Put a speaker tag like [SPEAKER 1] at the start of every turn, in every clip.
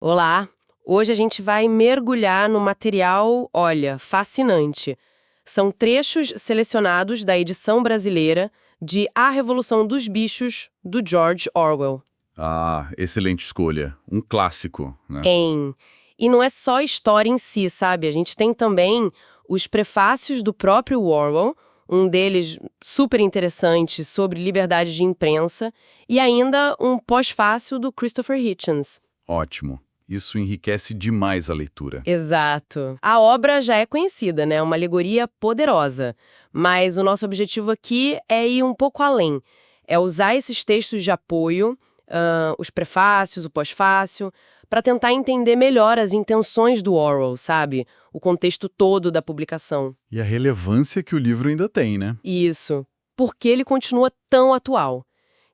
[SPEAKER 1] Olá! Hoje a gente vai mergulhar no material, olha, fascinante. São trechos selecionados da edição brasileira de A Revolução dos Bichos, do George Orwell.
[SPEAKER 2] Ah, excelente escolha. Um clássico, né?
[SPEAKER 1] E não é só história em si, sabe? A gente tem também os prefácios do próprio Orwell, um deles super interessante sobre liberdade de imprensa, e ainda um pós-fácil do Christopher Hitchens.
[SPEAKER 2] Ótimo. Isso enriquece demais a leitura.
[SPEAKER 1] Exato. A obra já é conhecida, né? Uma alegoria poderosa. Mas o nosso objetivo aqui é ir um pouco além. É usar esses textos de apoio, os prefácios, o pós-fácil, para tentar entender melhor as intenções do Orwell, sabe? O contexto todo da publicação.
[SPEAKER 2] E a relevância que o livro ainda tem, né?
[SPEAKER 1] Isso. Por que ele continua tão atual?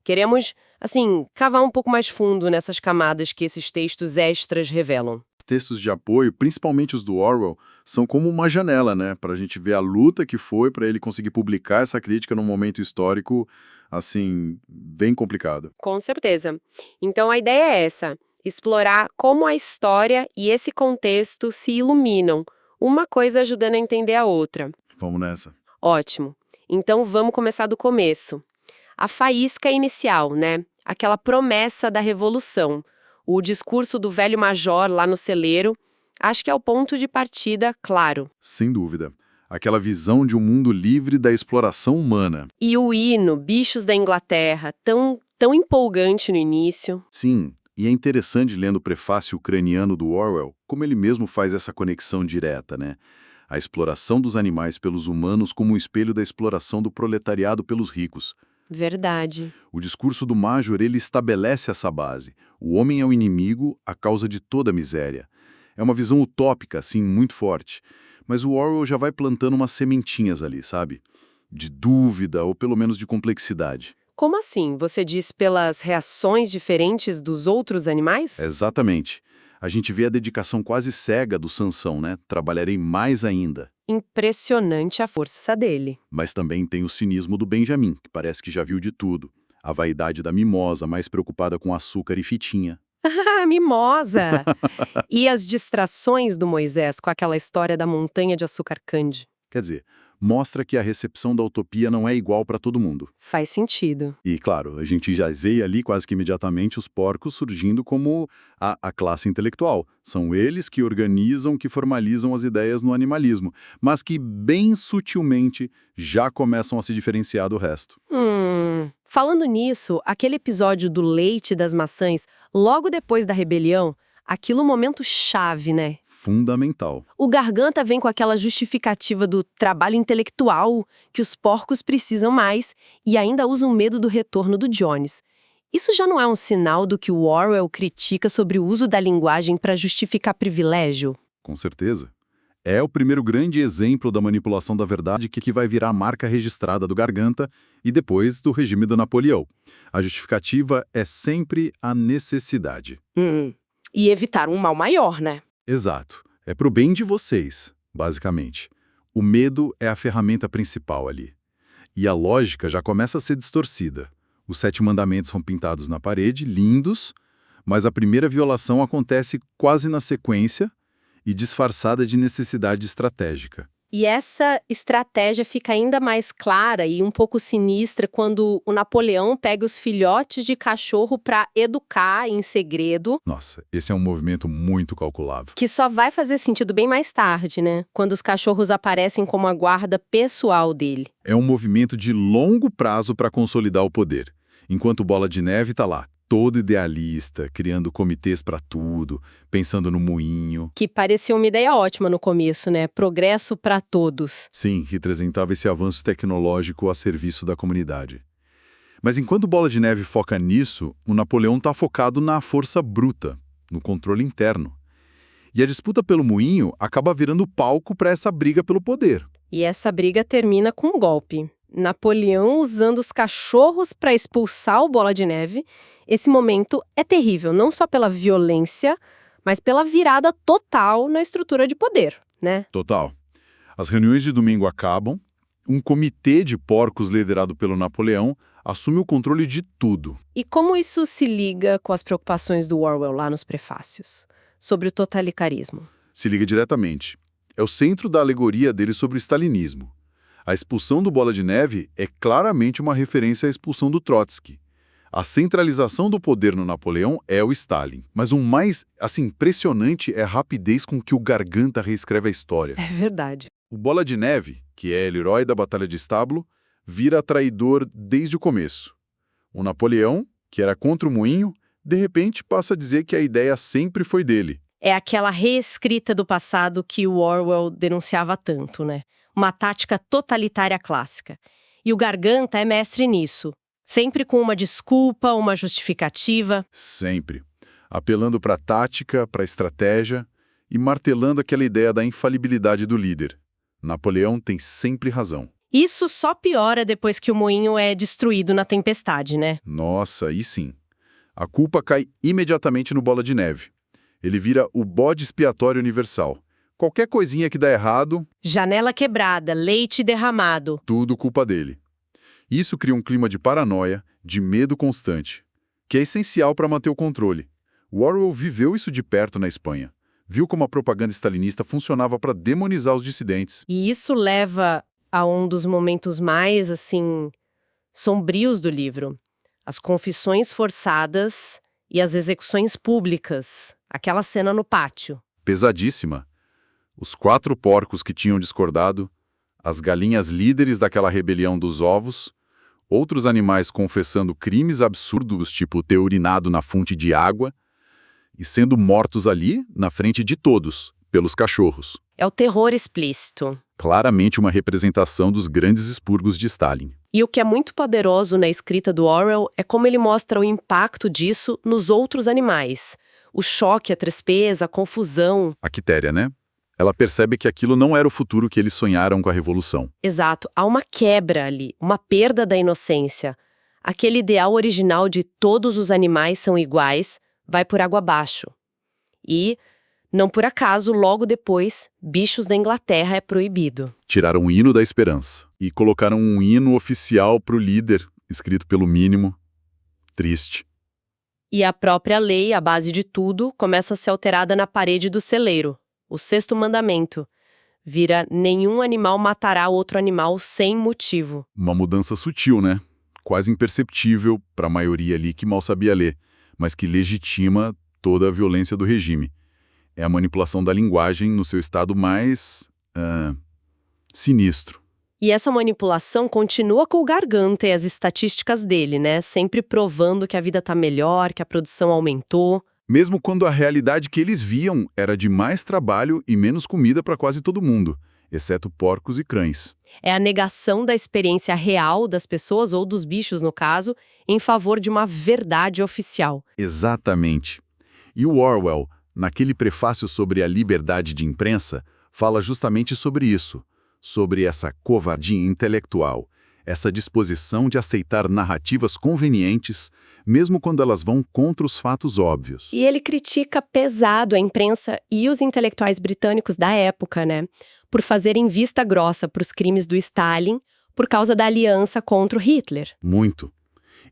[SPEAKER 1] Queremos, assim, cavar um pouco mais fundo nessas camadas que esses textos extras revelam.
[SPEAKER 2] Textos de apoio, principalmente os do Orwell, são como uma janela, né? Para a gente ver a luta que foi para ele conseguir publicar essa crítica num momento histórico, assim, bem complicado.
[SPEAKER 1] Com certeza. Então a ideia é essa: explorar como a história e esse contexto se iluminam, uma coisa ajudando a entender a outra.
[SPEAKER 2] Vamos nessa.
[SPEAKER 1] Ótimo. Então vamos começar do começo. A faísca inicial, né? Aquela promessa da revolução. O discurso do velho major lá no celeiro, acho que é o ponto de partida, claro.
[SPEAKER 2] Sem dúvida. Aquela visão de um mundo livre da exploração humana.
[SPEAKER 1] E o hino, Bichos da Inglaterra, tão empolgante no início.
[SPEAKER 2] Sim, e é interessante lendo o prefácio ucraniano do Orwell, como ele mesmo faz essa conexão direta, né? A exploração dos animais pelos humanos como um espelho da exploração do proletariado pelos ricos.
[SPEAKER 1] Verdade.
[SPEAKER 2] O discurso do Major, ele estabelece essa base. O homem é o inimigo, a causa de toda a miséria. É uma visão utópica, assim, muito forte. Mas o Orwell já vai plantando umas sementinhas ali, sabe? De dúvida, ou pelo menos de complexidade.
[SPEAKER 1] Como assim? Você diz pelas reações diferentes dos outros animais?
[SPEAKER 2] Exatamente. A gente vê a dedicação quase cega do Sansão, né? Trabalharei mais ainda.
[SPEAKER 1] Impressionante a força dele.
[SPEAKER 2] Mas também tem o cinismo do Benjamin, que parece que já viu de tudo. A vaidade da mimosa, mais preocupada com açúcar e fitinha.
[SPEAKER 1] Ah, mimosa! E as distrações do Moisés com aquela história da montanha de açúcar candy?
[SPEAKER 2] Quer dizer, mostra que a recepção da utopia não é igual para todo mundo.
[SPEAKER 1] Faz sentido.
[SPEAKER 2] E, claro, a gente já vê ali quase que imediatamente os porcos surgindo como a classe intelectual. São eles que organizam, que formalizam as ideias no animalismo, mas que bem sutilmente já começam a se diferenciar do resto.
[SPEAKER 1] Falando nisso, aquele episódio do leite e das maçãs, logo depois da rebelião, aquilo é um momento chave, né?
[SPEAKER 2] Fundamental.
[SPEAKER 1] O Garganta vem com aquela justificativa do trabalho intelectual, que os porcos precisam mais, e ainda usa o medo do retorno do Jones. Isso já não é um sinal do que o Orwell critica sobre o uso da linguagem para justificar privilégio?
[SPEAKER 2] Com certeza. É o primeiro grande exemplo da manipulação da verdade que vai virar a marca registrada do Garganta e depois do regime do Napoleão. A justificativa é sempre a necessidade.
[SPEAKER 1] E evitar um mal maior, né?
[SPEAKER 2] Exato. É pro bem de vocês, basicamente. O medo é a ferramenta principal ali. E a lógica já começa a ser distorcida. Os 7 mandamentos são pintados na parede, lindos, mas a primeira violação acontece quase na sequência e disfarçada de necessidade estratégica.
[SPEAKER 1] E essa estratégia fica ainda mais clara e um pouco sinistra quando o Napoleão pega os filhotes de cachorro para educar em segredo,
[SPEAKER 2] Nossa, esse é um movimento muito calculável.
[SPEAKER 1] que só vai fazer sentido bem mais tarde, né? Quando os cachorros aparecem como a guarda pessoal dele.
[SPEAKER 2] É um movimento de longo prazo para consolidar o poder, enquanto o Bola de Neve está lá, todo idealista, criando comitês para tudo, pensando no moinho.
[SPEAKER 1] Que parecia uma ideia ótima no começo, né? Progresso para todos.
[SPEAKER 2] Sim, representava esse avanço tecnológico a serviço da comunidade. Mas enquanto o Bola de Neve foca nisso, o Napoleão está focado na força bruta, no controle interno. E a disputa pelo moinho acaba virando palco para essa briga pelo poder.
[SPEAKER 1] E essa briga termina com um golpe. Napoleão usando os cachorros para expulsar o Bola de Neve. Esse momento é terrível, não só pela violência, mas pela virada total na estrutura de poder, né?
[SPEAKER 2] Total. As reuniões de domingo acabam, um comitê de porcos liderado pelo Napoleão assume o controle de tudo.
[SPEAKER 1] E como isso se liga com as preocupações do Orwell lá nos prefácios? sobre o totalitarismo?
[SPEAKER 2] Se liga diretamente. É o centro da alegoria dele sobre o stalinismo. A expulsão do Bola de Neve é claramente uma referência à expulsão do Trotsky. A centralização do poder no Napoleão é o Stalin. Mas o mais, impressionante é a rapidez com que o Garganta reescreve a história.
[SPEAKER 1] É verdade.
[SPEAKER 2] O Bola de Neve, que é o herói da Batalha de Estábulo, vira traidor desde o começo. O Napoleão, que era contra o moinho, de repente passa a dizer que a ideia sempre foi dele.
[SPEAKER 1] É aquela reescrita do passado que o Orwell denunciava tanto, né? Uma tática totalitária clássica. E o Garganta é mestre nisso. Sempre com uma desculpa, uma justificativa.
[SPEAKER 2] Sempre. Apelando para a tática, para a estratégia e martelando aquela ideia da infalibilidade do líder. Napoleão tem sempre razão.
[SPEAKER 1] Isso só piora depois que o moinho é destruído na tempestade, né?
[SPEAKER 2] Nossa, aí sim. A culpa cai imediatamente no Bola de Neve. Ele vira o bode expiatório universal. Qualquer coisinha que dá errado...
[SPEAKER 1] Janela quebrada, leite derramado.
[SPEAKER 2] Tudo culpa dele. Isso cria um clima de paranoia, de medo constante, que é essencial para manter o controle. O Orwell viveu isso de perto na Espanha. Viu como a propaganda stalinista funcionava para demonizar os dissidentes.
[SPEAKER 1] E isso leva a um dos momentos mais, sombrios do livro. As confissões forçadas e as execuções públicas. Aquela cena no pátio.
[SPEAKER 2] Pesadíssima. Os 4 porcos que tinham discordado, as galinhas líderes daquela rebelião dos ovos, outros animais confessando crimes absurdos, tipo ter urinado na fonte de água, e sendo mortos ali, na frente de todos, pelos cachorros.
[SPEAKER 1] É o terror explícito.
[SPEAKER 2] Claramente uma representação dos grandes expurgos de Stalin.
[SPEAKER 1] E o que é muito poderoso na escrita do Orwell é como ele mostra o impacto disso nos outros animais. O choque, a tristeza, a confusão.
[SPEAKER 2] A Quitéria, né? Ela percebe que aquilo não era o futuro que eles sonharam com a Revolução.
[SPEAKER 1] Exato. Há uma quebra ali, uma perda da inocência. Aquele ideal original de todos os animais são iguais vai por água abaixo. E, não por acaso, logo depois, Bichos da Inglaterra é proibido.
[SPEAKER 2] Tiraram o hino da esperança e colocaram um hino oficial para o líder, escrito pelo mínimo. Triste.
[SPEAKER 1] E a própria lei, a base de tudo, começa a ser alterada na parede do celeiro. O 6º mandamento. Vira: nenhum animal matará outro animal sem motivo.
[SPEAKER 2] Uma mudança sutil, né? Quase imperceptível para a maioria ali que mal sabia ler, mas que legitima toda a violência do regime. É a manipulação da linguagem no seu estado mais... sinistro.
[SPEAKER 1] E essa manipulação continua com o Garganta e as estatísticas dele, né? Sempre provando que a vida tá melhor, que a produção aumentou.
[SPEAKER 2] Mesmo quando a realidade que eles viam era de mais trabalho e menos comida para quase todo mundo, exceto porcos e cães.
[SPEAKER 1] É a negação da experiência real das pessoas, ou dos bichos no caso, em favor de uma verdade oficial.
[SPEAKER 2] Exatamente. E o Orwell, naquele prefácio sobre a liberdade de imprensa, fala justamente sobre isso, sobre essa covardia intelectual, essa disposição de aceitar narrativas convenientes, mesmo quando elas vão contra os fatos óbvios.
[SPEAKER 1] E ele critica pesado a imprensa e os intelectuais britânicos da época, né? Por fazerem vista grossa para os crimes do Stalin por causa da aliança contra o Hitler.
[SPEAKER 2] Muito.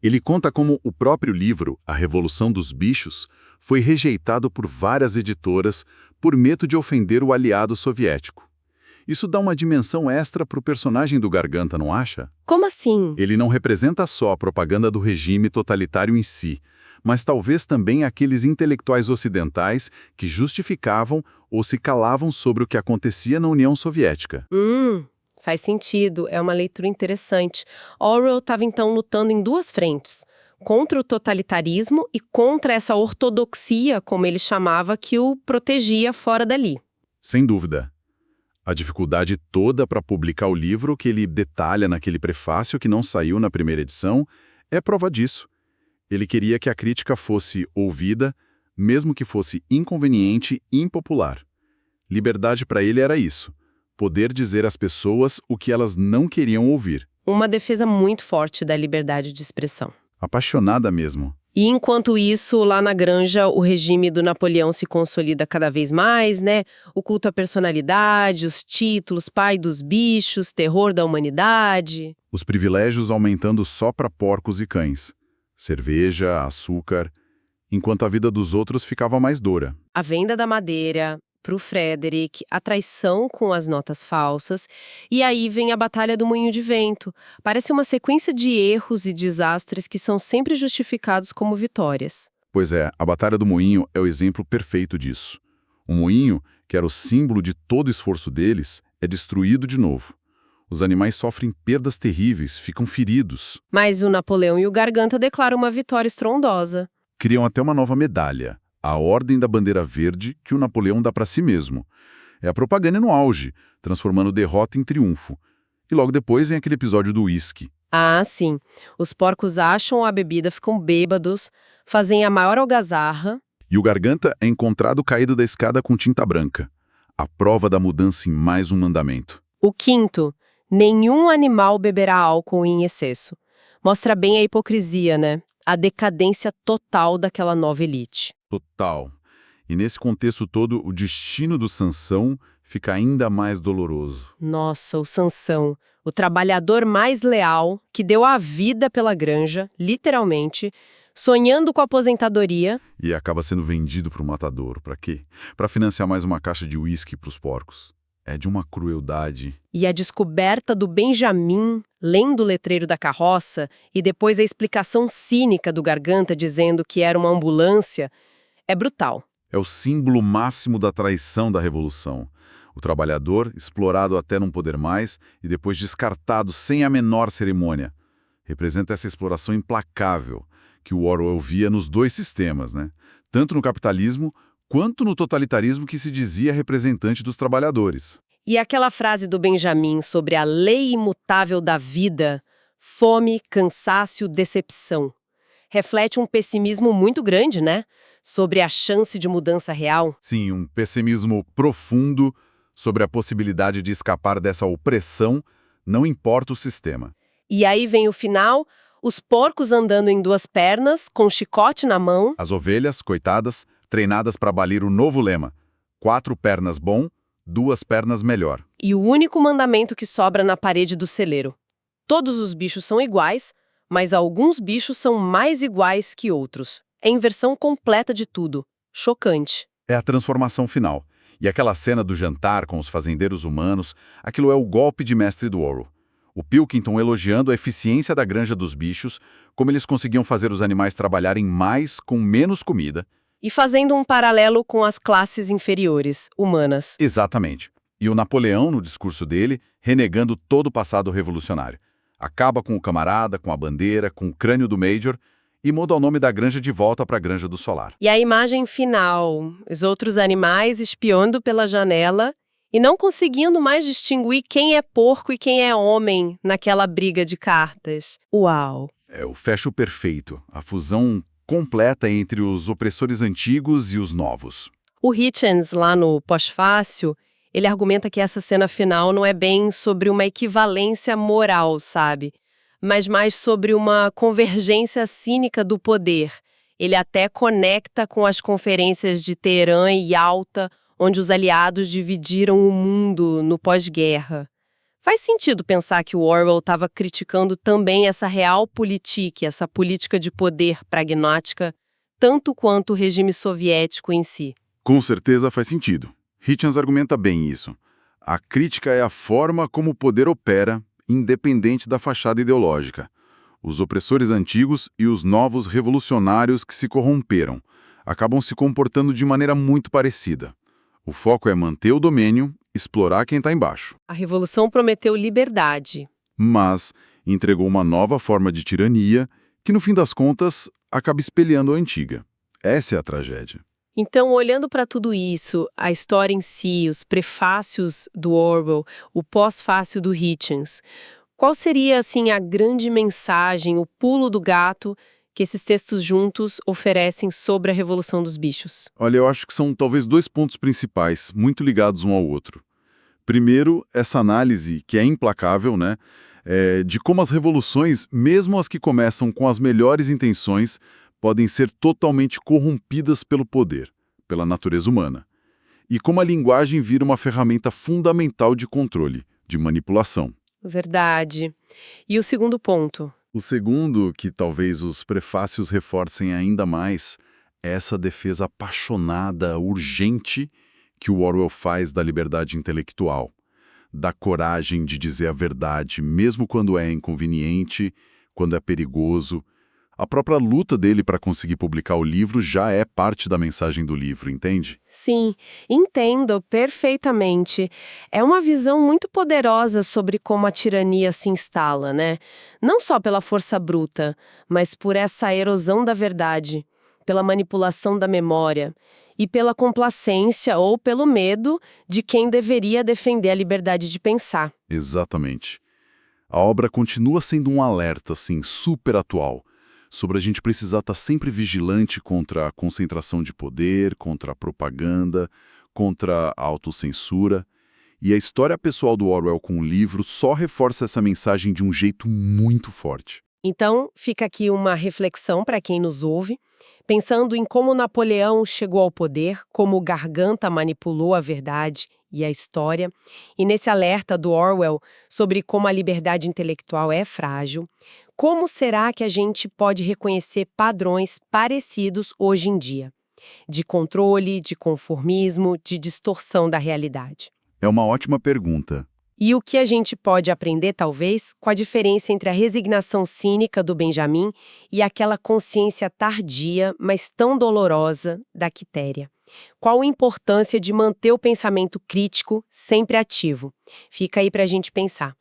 [SPEAKER 2] Ele conta como o próprio livro, A Revolução dos Bichos, foi rejeitado por várias editoras por medo de ofender o aliado soviético. Isso dá uma dimensão extra para o personagem do Garganta, não acha?
[SPEAKER 1] Como assim?
[SPEAKER 2] Ele não representa só a propaganda do regime totalitário em si, mas talvez também aqueles intelectuais ocidentais que justificavam ou se calavam sobre o que acontecia na União Soviética.
[SPEAKER 1] Faz sentido, é uma leitura interessante. Orwell estava então lutando em 2 frentes, contra o totalitarismo e contra essa ortodoxia, como ele chamava, que o protegia fora dali.
[SPEAKER 2] Sem dúvida. A dificuldade toda para publicar o livro que ele detalha naquele prefácio que não saiu na primeira edição é prova disso. Ele queria que a crítica fosse ouvida, mesmo que fosse inconveniente e impopular. Liberdade para ele era isso, poder dizer às pessoas o que elas não queriam ouvir.
[SPEAKER 1] Uma defesa muito forte da liberdade de expressão.
[SPEAKER 2] Apaixonada mesmo.
[SPEAKER 1] E enquanto isso, lá na granja, o regime do Napoleão se consolida cada vez mais, né? O culto à personalidade, os títulos, pai dos bichos, terror da humanidade.
[SPEAKER 2] Os privilégios aumentando só para porcos e cães. Cerveja, açúcar, enquanto a vida dos outros ficava mais dura.
[SPEAKER 1] A venda da madeira para o Frederick, a traição com as notas falsas, e aí vem a Batalha do Moinho de Vento. Parece uma sequência de erros e desastres que são sempre justificados como vitórias.
[SPEAKER 2] Pois é, a Batalha do Moinho é o exemplo perfeito disso. O moinho, que era o símbolo de todo o esforço deles, é destruído de novo. Os animais sofrem perdas terríveis, ficam feridos.
[SPEAKER 1] Mas o Napoleão e o Garganta declaram uma vitória estrondosa.
[SPEAKER 2] Criam até uma nova medalha, a Ordem da Bandeira Verde, que o Napoleão dá para si mesmo. É a propaganda no auge, transformando derrota em triunfo. E logo depois vem aquele episódio do uísque.
[SPEAKER 1] Ah, sim. Os porcos acham a bebida, ficam bêbados, fazem a maior algazarra.
[SPEAKER 2] E o Garganta é encontrado caído da escada com tinta branca. A prova da mudança em mais um mandamento.
[SPEAKER 1] O quinto, nenhum animal beberá álcool em excesso. Mostra bem a hipocrisia, né? A decadência total daquela nova elite.
[SPEAKER 2] Total. E nesse contexto todo, o destino do Sansão fica ainda mais doloroso.
[SPEAKER 1] Nossa, o Sansão, o trabalhador mais leal, que deu a vida pela granja, literalmente, sonhando com a aposentadoria.
[SPEAKER 2] E acaba sendo vendido para o matador. Para quê? Para financiar mais uma caixa de uísque para os porcos. É de uma crueldade.
[SPEAKER 1] E a descoberta do Benjamin, lendo o letreiro da carroça, e depois a explicação cínica do Garganta dizendo que era uma ambulância, é brutal.
[SPEAKER 2] É o símbolo máximo da traição da Revolução. O trabalhador, explorado até não poder mais, e depois descartado sem a menor cerimônia. Representa essa exploração implacável que o Orwell via nos dois sistemas, né? Tanto no capitalismo quanto no totalitarismo que se dizia representante dos trabalhadores.
[SPEAKER 1] E aquela frase do Benjamin sobre a lei imutável da vida, fome, cansaço, decepção, reflete um pessimismo muito grande, né? Sobre a chance de mudança real.
[SPEAKER 2] Sim, um pessimismo profundo sobre a possibilidade de escapar dessa opressão, não importa o sistema.
[SPEAKER 1] E aí vem o final, os porcos andando em duas pernas, com chicote na mão.
[SPEAKER 2] As ovelhas, coitadas, treinadas para balir o novo lema: 4 pernas bom, 2 pernas melhor.
[SPEAKER 1] E o único mandamento que sobra na parede do celeiro. Todos os bichos são iguais, mas alguns bichos são mais iguais que outros. É inversão completa de tudo. Chocante.
[SPEAKER 2] É a transformação final. E aquela cena do jantar com os fazendeiros humanos, aquilo é o golpe de mestre do Orwell. O Pilkington elogiando a eficiência da granja dos bichos, como eles conseguiam fazer os animais trabalharem mais com menos comida.
[SPEAKER 1] E fazendo um paralelo com as classes inferiores, humanas.
[SPEAKER 2] Exatamente. E o Napoleão, no discurso dele, renegando todo o passado revolucionário. Acaba com o camarada, com a bandeira, com o crânio do Major e muda o nome da granja de volta para a Granja do Solar.
[SPEAKER 1] E a imagem final, os outros animais espiando pela janela e não conseguindo mais distinguir quem é porco e quem é homem naquela briga de cartas. Uau!
[SPEAKER 2] É o fecho perfeito, a fusão completa entre os opressores antigos e os novos.
[SPEAKER 1] O Hitchens, lá no Pós-Fácil, ele argumenta que essa cena final não é bem sobre uma equivalência moral, sabe? Mas mais sobre uma convergência cínica do poder. Ele até conecta com as conferências de Teherã e Yalta, onde os aliados dividiram o mundo no pós-guerra. Faz sentido pensar que o Orwell estava criticando também essa realpolitik, essa política de poder pragmática, tanto quanto o regime soviético em si.
[SPEAKER 2] Com certeza faz sentido. Hitchens argumenta bem isso. A crítica é a forma como o poder opera, independente da fachada ideológica. Os opressores antigos e os novos revolucionários que se corromperam acabam se comportando de maneira muito parecida. O foco é manter o domínio, explorar quem está embaixo.
[SPEAKER 1] A revolução prometeu liberdade.
[SPEAKER 2] Mas entregou uma nova forma de tirania que, no fim das contas, acaba espelhando a antiga. Essa é a tragédia.
[SPEAKER 1] Então, olhando para tudo isso, a história em si, os prefácios do Orwell, o pós-fácil do Hitchens, qual seria, assim, a grande mensagem, o pulo do gato que esses textos juntos oferecem sobre a Revolução dos Bichos?
[SPEAKER 2] Olha, eu acho que são talvez 2 pontos principais, muito ligados um ao outro. Primeiro, essa análise, que é implacável, né, de como as revoluções, mesmo as que começam com as melhores intenções, podem ser totalmente corrompidas pelo poder, pela natureza humana. E como a linguagem vira uma ferramenta fundamental de controle, de manipulação.
[SPEAKER 1] Verdade. E o segundo ponto?
[SPEAKER 2] O segundo, que talvez os prefácios reforcem ainda mais, essa defesa apaixonada, urgente, que o Orwell faz da liberdade intelectual, da coragem de dizer a verdade, mesmo quando é inconveniente, quando é perigoso. A própria luta dele para conseguir publicar o livro já é parte da mensagem do livro, entende?
[SPEAKER 1] Sim, entendo perfeitamente. É uma visão muito poderosa sobre como a tirania se instala, né? Não só pela força bruta, mas por essa erosão da verdade, pela manipulação da memória e pela complacência ou pelo medo de quem deveria defender a liberdade de pensar.
[SPEAKER 2] Exatamente. A obra continua sendo um alerta, assim, super atual, sobre a gente precisar estar sempre vigilante contra a concentração de poder, contra a propaganda, contra a autocensura. E a história pessoal do Orwell com o livro só reforça essa mensagem de um jeito muito forte.
[SPEAKER 1] Então, fica aqui uma reflexão para quem nos ouve, pensando em como Napoleão chegou ao poder, como Garganta manipulou a verdade e a história, e nesse alerta do Orwell sobre como a liberdade intelectual é frágil, como será que a gente pode reconhecer padrões parecidos hoje em dia? De controle, de conformismo, de distorção da realidade.
[SPEAKER 2] É uma ótima pergunta.
[SPEAKER 1] E o que a gente pode aprender, talvez, com a diferença entre a resignação cínica do Benjamin e aquela consciência tardia, mas tão dolorosa, da Quitéria? Qual a importância de manter o pensamento crítico sempre ativo? Fica aí para a gente pensar.